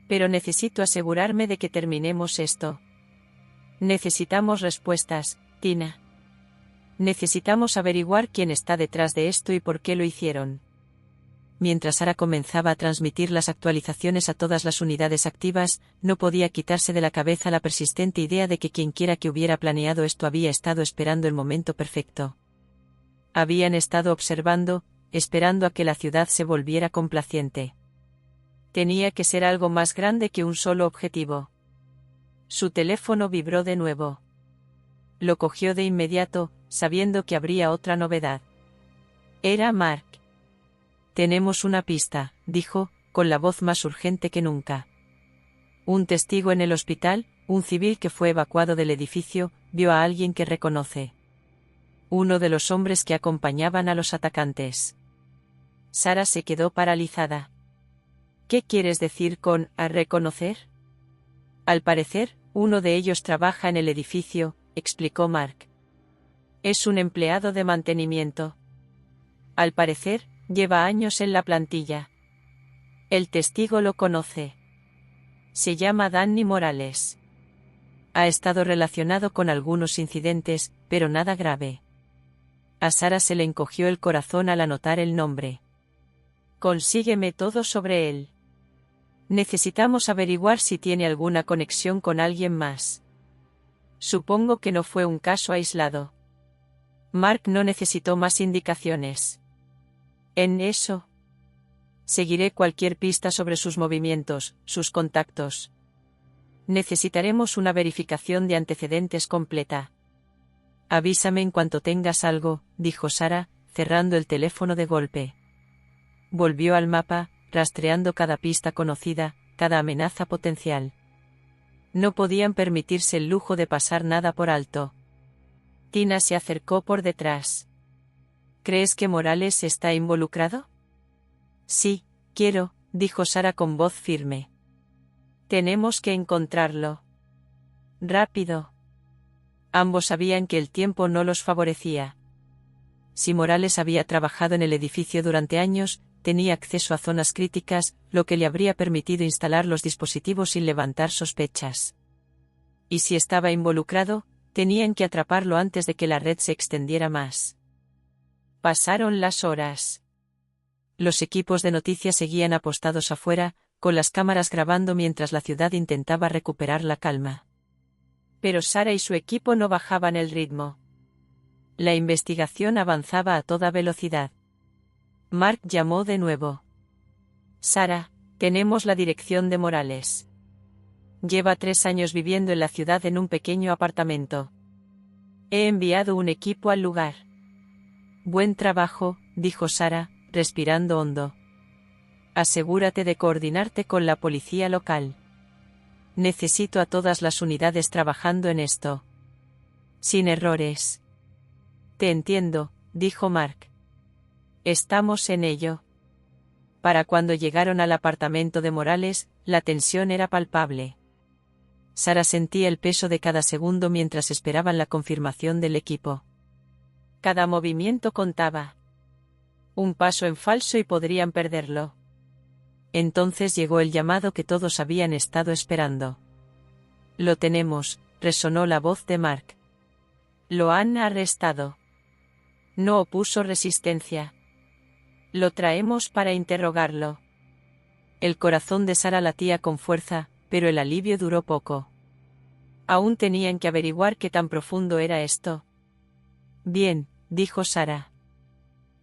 Pero necesito asegurarme de que terminemos esto. Necesitamos respuestas, Tina. Necesitamos averiguar quién está detrás de esto y por qué lo hicieron. Mientras Sarah comenzaba a transmitir las actualizaciones a todas las unidades activas, no podía quitarse de la cabeza la persistente idea de que quienquiera que hubiera planeado esto había estado esperando el momento perfecto. Habían estado observando, esperando a que la ciudad se volviera complaciente. Tenía que ser algo más grande que un solo objetivo. Su teléfono vibró de nuevo. Lo cogió de inmediato, sabiendo que habría otra novedad. Era Mark. Tenemos una pista, dijo, con la voz más urgente que nunca. Un testigo en el hospital, un civil que fue evacuado del edificio, vio a alguien que reconoce. Uno de los hombres que acompañaban a los atacantes. Sarah se quedó paralizada. ¿Qué quieres decir con «a reconocer»? Al parecer, uno de ellos trabaja en el edificio, explicó Mark. Es un empleado de mantenimiento. Al parecer, lleva años en la plantilla. El testigo lo conoce. Se llama Danny Morales. Ha estado relacionado con algunos incidentes, pero nada grave. A Sarah se le encogió el corazón al anotar el nombre. Consígueme todo sobre él. Necesitamos averiguar si tiene alguna conexión con alguien más. Supongo que no fue un caso aislado. Mark no necesitó más indicaciones. En eso. Seguiré cualquier pista sobre sus movimientos, sus contactos. Necesitaremos una verificación de antecedentes completa. Avísame en cuanto tengas algo, dijo Sarah, cerrando el teléfono de golpe. Volvió al mapa, rastreando cada pista conocida, cada amenaza potencial. No podían permitirse el lujo de pasar nada por alto. Tina se acercó por detrás. ¿Crees que Morales está involucrado? Sí, quiero, dijo Sarah con voz firme. Tenemos que encontrarlo. Rápido. Ambos sabían que el tiempo no los favorecía. Si Morales había trabajado en el edificio durante años, tenía acceso a zonas críticas, lo que le habría permitido instalar los dispositivos sin levantar sospechas. Y si estaba involucrado, tenían que atraparlo antes de que la red se extendiera más. Pasaron las horas. Los equipos de noticias seguían apostados afuera, con las cámaras grabando mientras la ciudad intentaba recuperar la calma. Pero Sarah y su equipo no bajaban el ritmo. La investigación avanzaba a toda velocidad. Mark llamó de nuevo. Sarah, Tenemos la dirección de Morales. Lleva 3 años viviendo en la ciudad en un pequeño apartamento. He enviado un equipo al lugar. Buen trabajo, dijo Sara, respirando hondo. Asegúrate de coordinarte con la policía local. Necesito a todas las unidades trabajando en esto. Sin errores. Te entiendo, dijo Mark. Estamos en ello. Para cuando llegaron al apartamento de Morales, la tensión era palpable. Sara sentía el peso de cada segundo mientras esperaban la confirmación del equipo. Cada movimiento contaba. Un paso en falso y podrían perderlo. Entonces llegó el llamado que todos habían estado esperando. Lo tenemos, resonó la voz de Mark. Lo han arrestado. No opuso resistencia. Lo traemos para interrogarlo. El corazón de Sara latía con fuerza, pero el alivio duró poco. Aún tenían que averiguar qué tan profundo era esto. Bien, dijo Sara.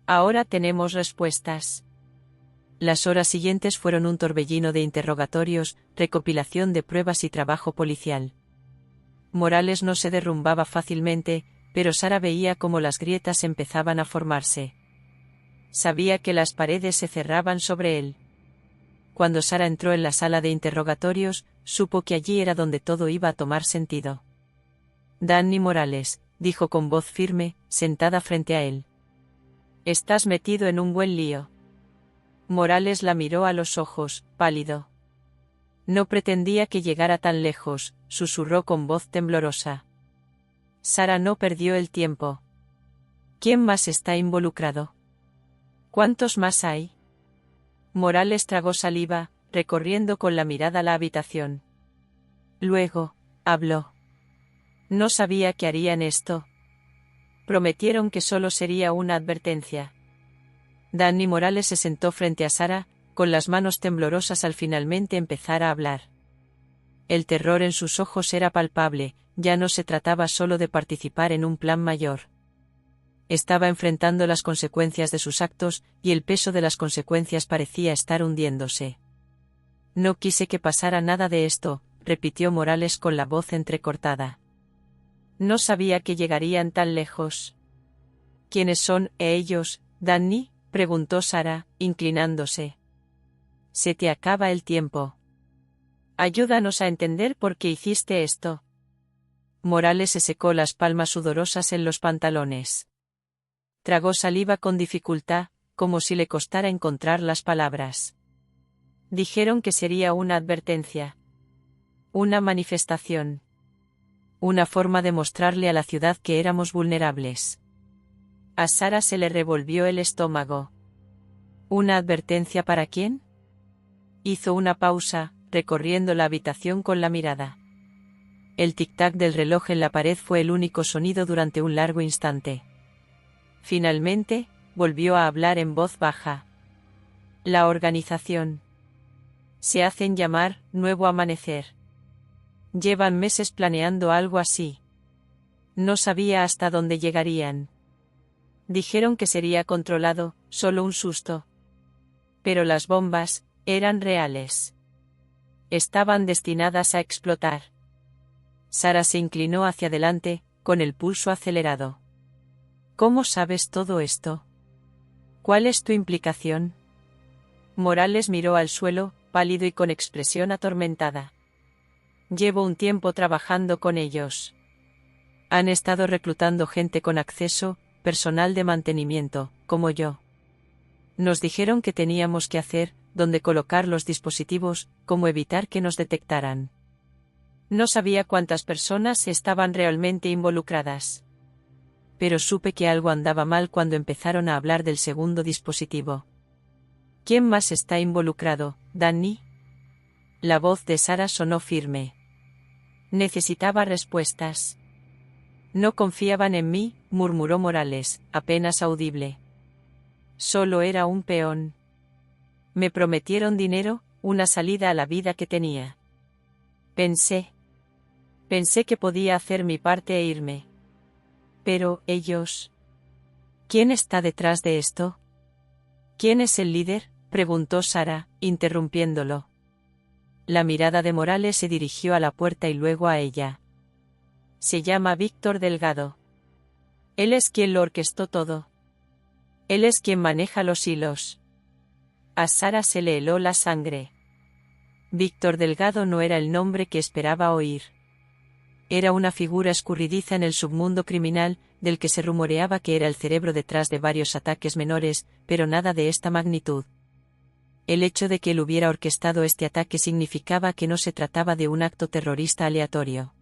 Ahora tenemos respuestas. Las horas siguientes fueron un torbellino de interrogatorios, recopilación de pruebas y trabajo policial. Morales no se derrumbaba fácilmente, pero Sara veía cómo las grietas empezaban a formarse. Sabía que las paredes se cerraban sobre él. Cuando Sara entró en la sala de interrogatorios, supo que allí era donde todo iba a tomar sentido. Danny Morales, dijo con voz firme, sentada frente a él. Estás metido en un buen lío. Morales la miró a los ojos, pálido. No pretendía que llegara tan lejos, susurró con voz temblorosa. Sara no perdió el tiempo. ¿Quién más está involucrado? ¿Cuántos más hay? Morales tragó saliva, recorriendo con la mirada la habitación. Luego, habló. No sabía que harían esto. Prometieron que solo sería una advertencia. Danny Morales se sentó frente a Sara, con las manos temblorosas al finalmente empezar a hablar. El terror en sus ojos era palpable, ya no se trataba solo de participar en un plan mayor. Estaba enfrentando las consecuencias de sus actos, y el peso de las consecuencias parecía estar hundiéndose. No quise que pasara nada de esto, repitió Morales con la voz entrecortada. No sabía que llegarían tan lejos. ¿Quiénes son ellos, Danny?, preguntó Sara, inclinándose. Se te acaba el tiempo. Ayúdanos a entender por qué hiciste esto. Morales se secó las palmas sudorosas en los pantalones. Tragó saliva con dificultad, como si le costara encontrar las palabras. Dijeron que sería una advertencia. Una manifestación. Una forma de mostrarle a la ciudad que éramos vulnerables. A Sara se le revolvió el estómago. ¿Una advertencia para quién? Hizo una pausa, recorriendo la habitación con la mirada. El tic-tac del reloj en la pared fue el único sonido durante un largo instante. Finalmente, volvió a hablar en voz baja. La organización. Se hacen llamar Nuevo Amanecer. Llevan meses planeando algo así. No sabía hasta dónde llegarían. Dijeron que sería controlado, solo un susto. Pero las bombas eran reales. Estaban destinadas a explotar. Sara se inclinó hacia adelante, con el pulso acelerado. ¿Cómo sabes todo esto? ¿Cuál es tu implicación? Morales miró al suelo, pálido y con expresión atormentada. Llevo un tiempo trabajando con ellos. Han estado reclutando gente con acceso, personal de mantenimiento, como yo. Nos dijeron qué teníamos que hacer, dónde colocar los dispositivos, cómo evitar que nos detectaran. No sabía cuántas personas estaban realmente involucradas. Pero supe que algo andaba mal cuando empezaron a hablar del segundo dispositivo. ¿Quién más está involucrado, Danny? La voz de Sara sonó firme. Necesitaba respuestas. No confiaban en mí, murmuró Morales, apenas audible. Solo era un peón. Me prometieron dinero, una salida a la vida que tenía. Pensé que podía hacer mi parte e irme. Pero, ellos... ¿Quién está detrás de esto? ¿Quién es el líder? preguntó Sara, interrumpiéndolo. La mirada de Morales se dirigió a la puerta y luego a ella. Se llama Víctor Delgado. Él es quien lo orquestó todo. Él es quien maneja los hilos. A Sara se le heló la sangre. Víctor Delgado no era el nombre que esperaba oír. Era una figura escurridiza en el submundo criminal, del que se rumoreaba que era el cerebro detrás de varios ataques menores, pero nada de esta magnitud. El hecho de que él hubiera orquestado este ataque significaba que no se trataba de un acto terrorista aleatorio.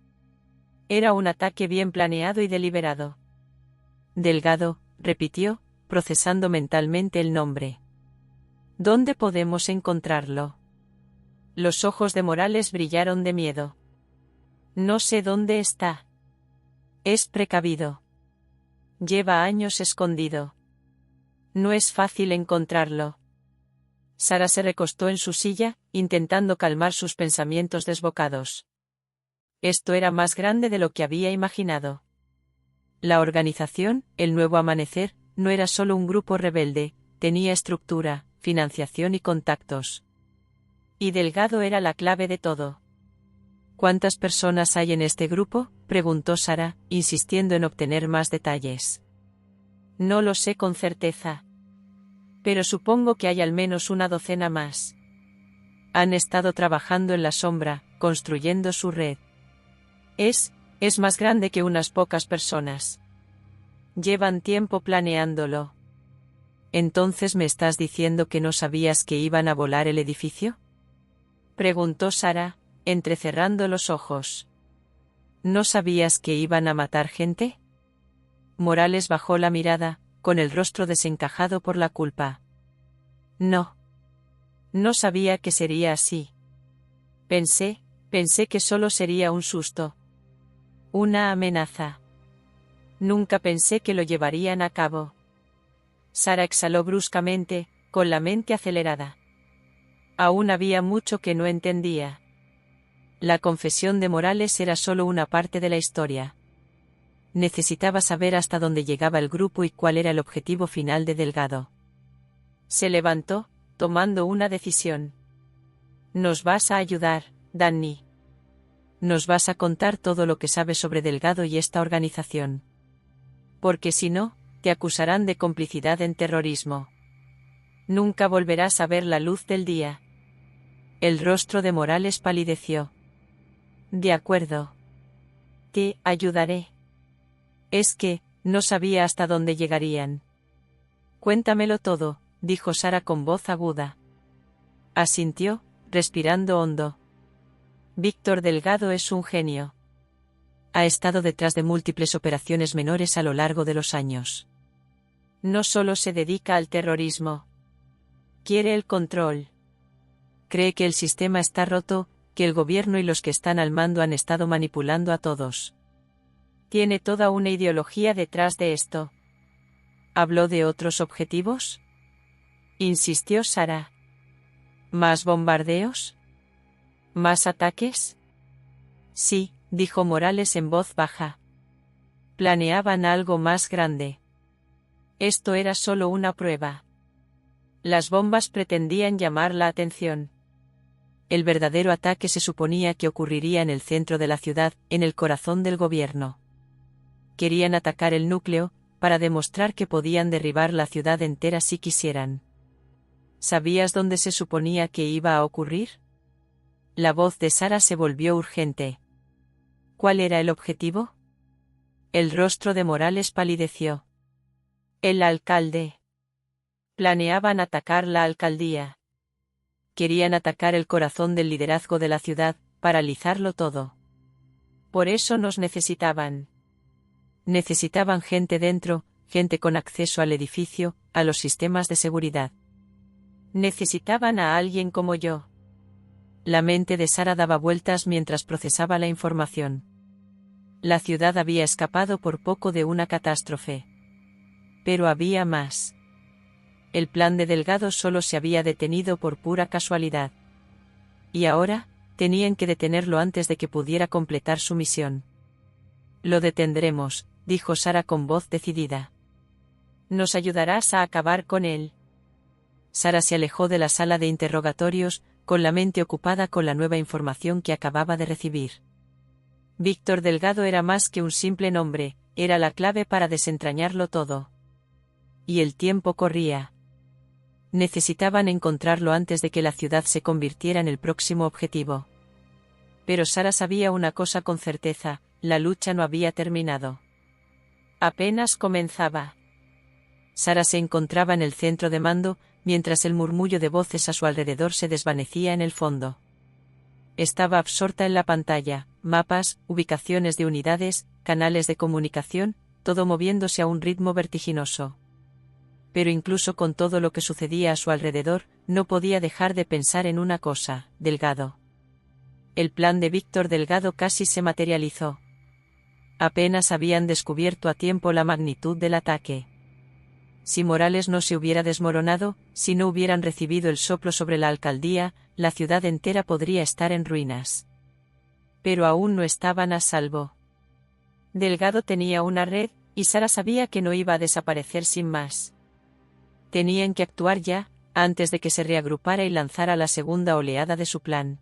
Era un ataque bien planeado y deliberado. Delgado, repitió, procesando mentalmente el nombre. ¿Dónde podemos encontrarlo? Los ojos de Morales brillaron de miedo. No sé dónde está. Es precavido. Lleva años escondido. No es fácil encontrarlo. Sara se recostó en su silla, intentando calmar sus pensamientos desbocados. Esto era más grande de lo que había imaginado. La organización, el Nuevo Amanecer, no era solo un grupo rebelde, tenía estructura, financiación y contactos. Y Delgado era la clave de todo. ¿Cuántas personas hay en este grupo?, preguntó Sara, insistiendo en obtener más detalles. No lo sé con certeza. Pero supongo que hay al menos una docena más. Han estado trabajando en la sombra, construyendo su red. Es más grande que unas pocas personas. Llevan tiempo planeándolo. ¿Entonces me estás diciendo que no sabías que iban a volar el edificio?, preguntó Sara, entrecerrando los ojos. ¿No sabías que iban a matar gente? Morales bajó la mirada, con el rostro desencajado por la culpa. No. No sabía que sería así. Pensé que solo sería un susto. Una amenaza. Nunca pensé que lo llevarían a cabo. Sara exhaló bruscamente, con la mente acelerada. Aún había mucho que no entendía. La confesión de Morales era solo una parte de la historia. Necesitaba saber hasta dónde llegaba el grupo y cuál era el objetivo final de Delgado. Se levantó, tomando una decisión. Nos vas a ayudar, Danny. Nos vas a contar todo lo que sabes sobre Delgado y esta organización. Porque si no, te acusarán de complicidad en terrorismo. Nunca volverás a ver la luz del día. El rostro de Morales palideció. De acuerdo. Te ayudaré. Es que, no sabía hasta dónde llegarían. Cuéntamelo todo, dijo Sara con voz aguda. Asintió, respirando hondo. Víctor Delgado es un genio. Ha estado detrás de múltiples operaciones menores a lo largo de los años. No solo se dedica al terrorismo. Quiere el control. Cree que el sistema está roto, que el gobierno y los que están al mando han estado manipulando a todos. Tiene toda una ideología detrás de esto. ¿Habló de otros objetivos?, insistió Sara. ¿Más bombardeos? ¿Más ataques? Sí, dijo Morales en voz baja. Planeaban algo más grande. Esto era solo una prueba. Las bombas pretendían llamar la atención. El verdadero ataque se suponía que ocurriría en el centro de la ciudad, en el corazón del gobierno. Querían atacar el núcleo, para demostrar que podían derribar la ciudad entera si quisieran. ¿Sabías dónde se suponía que iba a ocurrir? La voz de Sara se volvió urgente. ¿Cuál era el objetivo? El rostro de Morales palideció. El alcalde. Planeaban atacar la alcaldía. Querían atacar el corazón del liderazgo de la ciudad, paralizarlo todo. Por eso nos necesitaban. Necesitaban gente dentro, gente con acceso al edificio, a los sistemas de seguridad. Necesitaban a alguien como yo. La mente de Sara daba vueltas mientras procesaba la información. La ciudad había escapado por poco de una catástrofe. Pero había más. El plan de Delgado solo se había detenido por pura casualidad. Y ahora, tenían que detenerlo antes de que pudiera completar su misión. Lo detendremos, dijo Sara con voz decidida. ¿Nos ayudarás a acabar con él? Sara se alejó de la sala de interrogatorios, con la mente ocupada con la nueva información que acababa de recibir. Víctor Delgado era más que un simple nombre, era la clave para desentrañarlo todo. Y el tiempo corría. Necesitaban encontrarlo antes de que la ciudad se convirtiera en el próximo objetivo. Pero Sara sabía una cosa con certeza, la lucha no había terminado. Apenas comenzaba. Sara se encontraba en el centro de mando, mientras el murmullo de voces a su alrededor se desvanecía en el fondo. Estaba absorta en la pantalla, mapas, ubicaciones de unidades, canales de comunicación, todo moviéndose a un ritmo vertiginoso. Pero incluso con todo lo que sucedía a su alrededor, no podía dejar de pensar en una cosa: Delgado. El plan de Víctor Delgado casi se materializó. Apenas habían descubierto a tiempo la magnitud del ataque. Si Morales no se hubiera desmoronado, si no hubieran recibido el soplo sobre la alcaldía, la ciudad entera podría estar en ruinas. Pero aún no estaban a salvo. Delgado tenía una red, y Sara sabía que no iba a desaparecer sin más. Tenían que actuar ya, antes de que se reagrupara y lanzara la segunda oleada de su plan.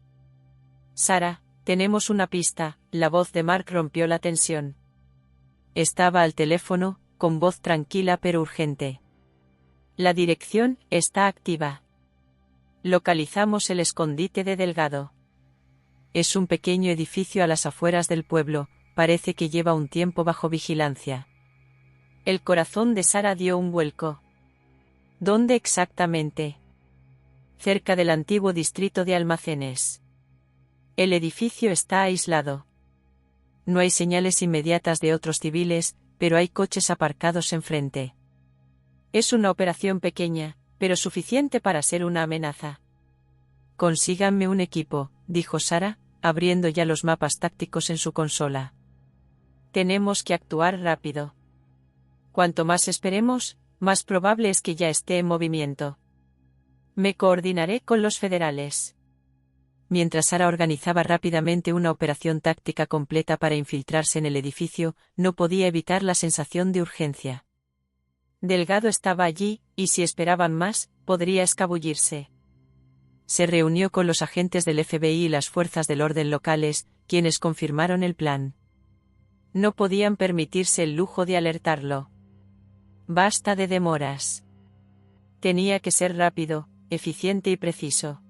Sara, tenemos una pista. La voz de Mark rompió la tensión. Estaba al teléfono, con voz tranquila pero urgente. La dirección está activa. Localizamos el escondite de Delgado. Es un pequeño edificio a las afueras del pueblo, parece que lleva un tiempo bajo vigilancia. El corazón de Sara dio un vuelco. ¿Dónde exactamente? Cerca del antiguo distrito de almacenes. El edificio está aislado. No hay señales inmediatas de otros civiles, pero hay coches aparcados enfrente. Es una operación pequeña, pero suficiente para ser una amenaza. Consíganme un equipo, dijo Sara, abriendo ya los mapas tácticos en su consola. Tenemos que actuar rápido. Cuanto más esperemos, más probable es que ya esté en movimiento. Me coordinaré con los federales. Mientras Sara organizaba rápidamente una operación táctica completa para infiltrarse en el edificio, no podía evitar la sensación de urgencia. Delgado estaba allí, y si esperaban más, podría escabullirse. Se reunió con los agentes del FBI y las fuerzas del orden locales, quienes confirmaron el plan. No podían permitirse el lujo de alertarlo. Basta de demoras. Tenía que ser rápido, eficiente y preciso.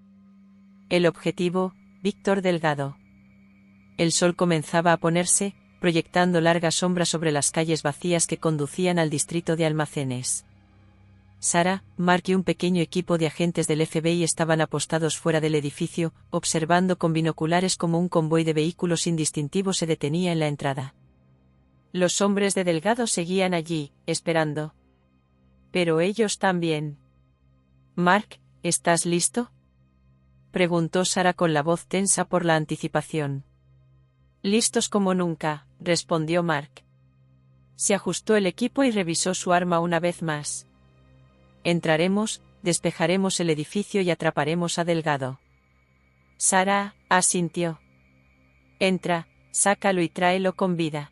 El objetivo: Víctor Delgado. El sol comenzaba a ponerse, proyectando largas sombras sobre las calles vacías que conducían al distrito de almacenes. Sara, Mark y un pequeño equipo de agentes del FBI estaban apostados fuera del edificio, observando con binoculares cómo un convoy de vehículos indistintivos se detenía en la entrada. Los hombres de Delgado seguían allí, esperando. Pero ellos también. «Mark, ¿estás listo?», preguntó Sara con la voz tensa por la anticipación. «Listos como nunca», respondió Mark. Se ajustó el equipo y revisó su arma una vez más. «Entraremos, despejaremos el edificio y atraparemos a Delgado». Sara asintió. «Entra, sácalo y tráelo con vida.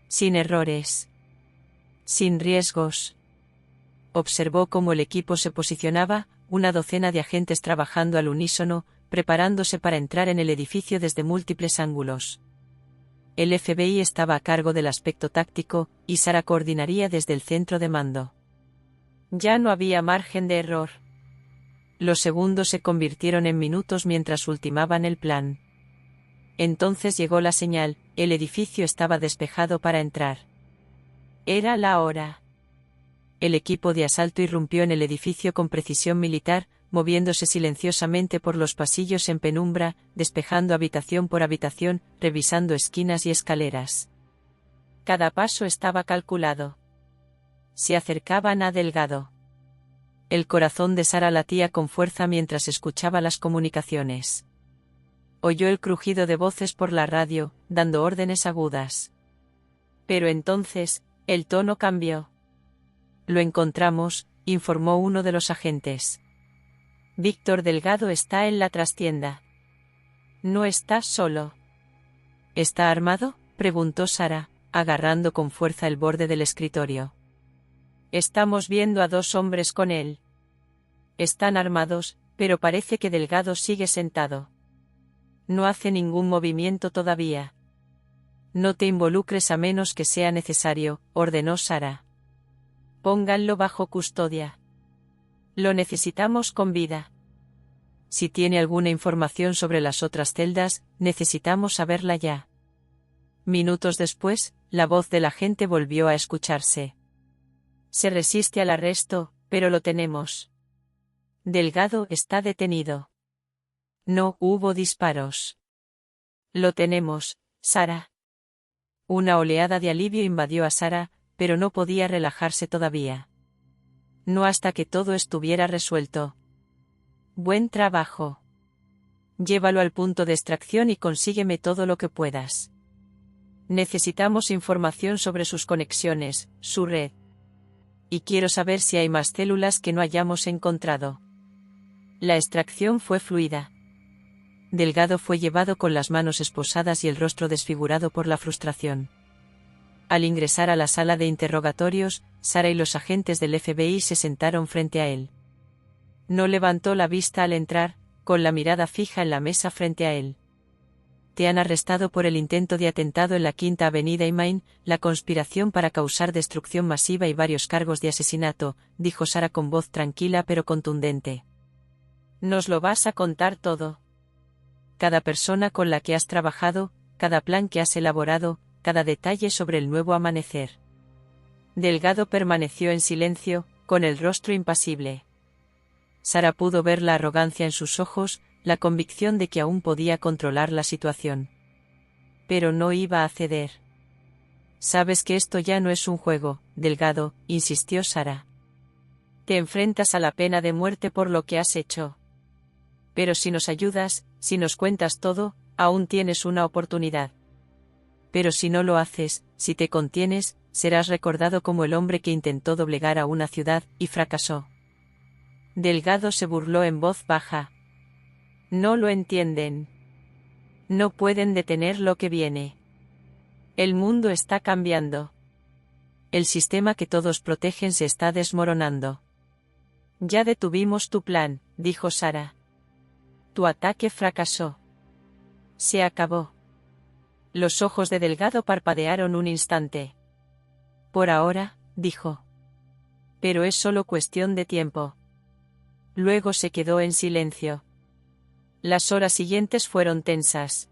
Sin errores. Sin riesgos». Observó cómo el equipo se posicionaba, una docena de agentes trabajando al unísono, preparándose para entrar en el edificio desde múltiples ángulos. El FBI estaba a cargo del aspecto táctico, y Sara coordinaría desde el centro de mando. Ya no había margen de error. Los segundos se convirtieron en minutos mientras ultimaban el plan. Entonces llegó la señal: el edificio estaba despejado para entrar. Era la hora. El equipo de asalto irrumpió en el edificio con precisión militar, moviéndose silenciosamente por los pasillos en penumbra, despejando habitación por habitación, revisando esquinas y escaleras. Cada paso estaba calculado. Se acercaban a Delgado. El corazón de Sara latía con fuerza mientras escuchaba las comunicaciones. Oyó el crujido de voces por la radio, dando órdenes agudas. Pero entonces, el tono cambió. «Lo encontramos», informó uno de los agentes. «Víctor Delgado está en la trastienda». «No está solo». «¿Está armado?», preguntó Sara, agarrando con fuerza el borde del escritorio. «Estamos viendo a 2 hombres con él». Están armados, pero parece que Delgado sigue sentado. No hace ningún movimiento todavía. No te involucres a menos que sea necesario, ordenó Sara. Pónganlo bajo custodia. Lo necesitamos con vida. Si tiene alguna información sobre las otras celdas, necesitamos saberla ya. Minutos después, la voz del agente volvió a escucharse. Se resiste al arresto, pero lo tenemos. Delgado está detenido. No hubo disparos. Lo tenemos, Sara. Una oleada de alivio invadió a Sara, pero no podía relajarse todavía. No hasta que todo estuviera resuelto. Buen trabajo. Llévalo al punto de extracción y consígueme todo lo que puedas. Necesitamos información sobre sus conexiones, su red. Y quiero saber si hay más células que no hayamos encontrado. La extracción fue fluida. Delgado fue llevado con las manos esposadas y el rostro desfigurado por la frustración. Al ingresar a la sala de interrogatorios, Sara y los agentes del FBI se sentaron frente a él. No levantó la vista al entrar, con la mirada fija en la mesa frente a él. Te han arrestado por el intento de atentado en la Quinta Avenida y Main, la conspiración para causar destrucción masiva y varios cargos de asesinato, dijo Sara con voz tranquila pero contundente. ¿Nos lo vas a contar todo? Cada persona con la que has trabajado, cada plan que has elaborado, cada detalle sobre el nuevo amanecer. Delgado permaneció en silencio, con el rostro impasible. Sara pudo ver la arrogancia en sus ojos, la convicción de que aún podía controlar la situación. Pero no iba a ceder. Sabes que esto ya no es un juego, Delgado, insistió Sara. Te enfrentas a la pena de muerte por lo que has hecho. Pero si nos ayudas, si nos cuentas todo, aún tienes una oportunidad. Pero si no lo haces, si te contienes, serás recordado como el hombre que intentó doblegar a una ciudad, y fracasó. Delgado se burló en voz baja. No lo entienden. No pueden detener lo que viene. El mundo está cambiando. El sistema que todos protegen se está desmoronando. Ya detuvimos tu plan, dijo Sara. Tu ataque fracasó. Se acabó. Los ojos de Delgado parpadearon un instante. Por ahora, dijo. Pero es solo cuestión de tiempo. Luego se quedó en silencio. Las horas siguientes fueron tensas.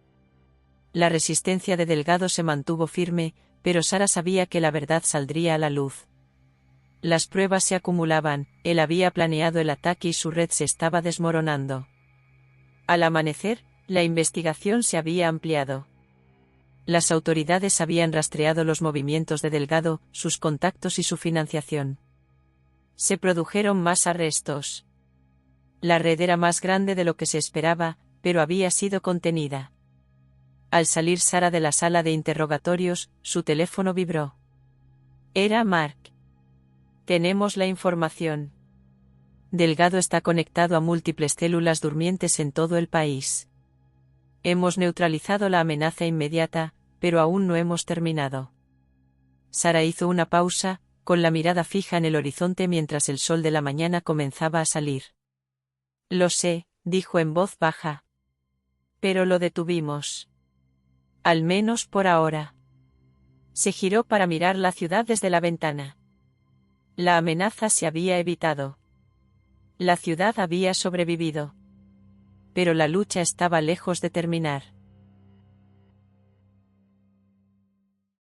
La resistencia de Delgado se mantuvo firme, pero Sara sabía que la verdad saldría a la luz. Las pruebas se acumulaban, él había planeado el ataque y su red se estaba desmoronando. Al amanecer, la investigación se había ampliado. Las autoridades habían rastreado los movimientos de Delgado, sus contactos y su financiación. Se produjeron más arrestos. La red era más grande de lo que se esperaba, pero había sido contenida. Al salir Sara de la sala de interrogatorios, su teléfono vibró. Era Mark. Tenemos la información. Delgado está conectado a múltiples células durmientes en todo el país. Hemos neutralizado la amenaza inmediata, pero aún no hemos terminado. Sara hizo una pausa, con la mirada fija en el horizonte mientras el sol de la mañana comenzaba a salir. Lo sé, dijo en voz baja. Pero lo detuvimos. Al menos por ahora. Se giró para mirar la ciudad desde la ventana. La amenaza se había evitado. La ciudad había sobrevivido. Pero la lucha estaba lejos de terminar.